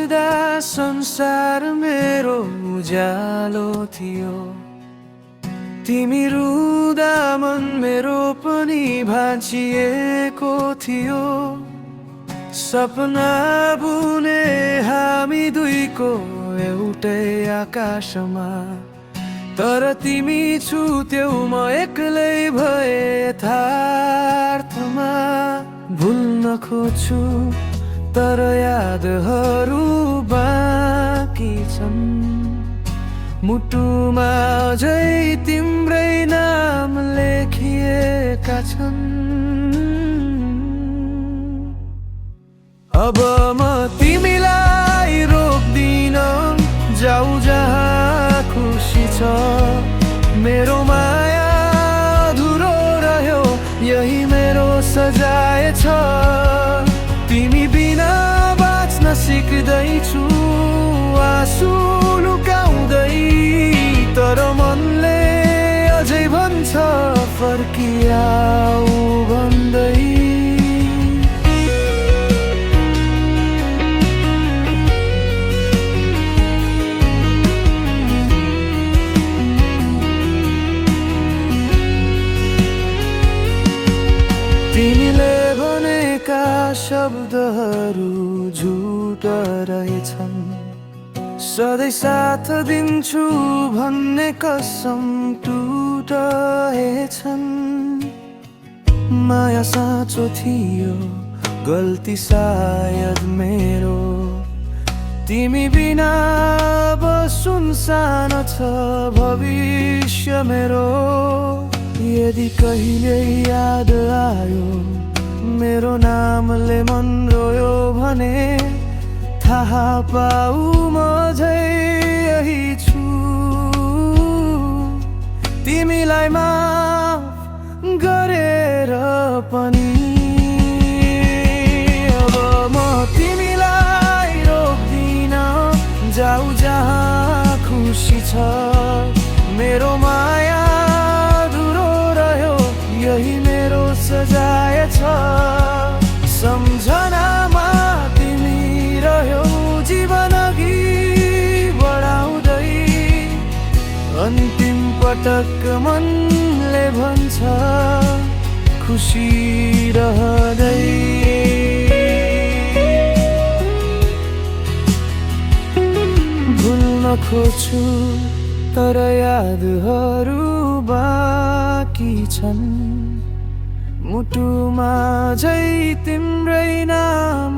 बिर्सदा संसार मेरो उज्यालो थियो। तिमी रुँदा मन मेरो पनि भाँचिएको थियो। सपना बुने हामी दुईको एउटै आकाशमा, तर तिमी छुट्यौ म एक्लै भए यथार्थमा। भुल्न खोज्छु तर यादहरू बाँकी छन्, मुटुमा अझै तिम्रै नाम लेखिएका छन्। अब म तिमीलाई रोक्दिन, जाऊ जहाँ खुसी छ। मेरो माया अधुरो रह्यो, यही मेरो सजाय छ। तिमी बिना बाँच्न सिक्दैछु, आँसु लुकाउँदै, तर मनले अझै भन्छ फर्किआऊ भन्दै। तिमीले भनेका शब्दहरू झुट रहेछन्, सधैँ साथ दिन्छु भन्ने कसम टुटेछन्। माया साँचो थियो, गल्ती सायद मेरो। तिमी बिना अब सुनसान छ भविष्य मेरो। यदि कहिले याद आयो मेरो नामले मन रोयो भने, थाहा पाऊ म झै यही छु। तिमीलाई माफ गरेर पनि अब म तिमीलाई रोक्दिन, जाऊ जहाँ खुसी छ। मेरो माया अधुरो रह्यो, यही मेरो सजाय छ। सम्झनामा तिमी रह्यौ जीवन अघि बढाउँदै, अन्तिम पटक मनले भन्छ खुसी रहँदै। भुल्न खोज्छु तर यादहरू बाँकी छन्, मुटुमा झै तिम्रै नाम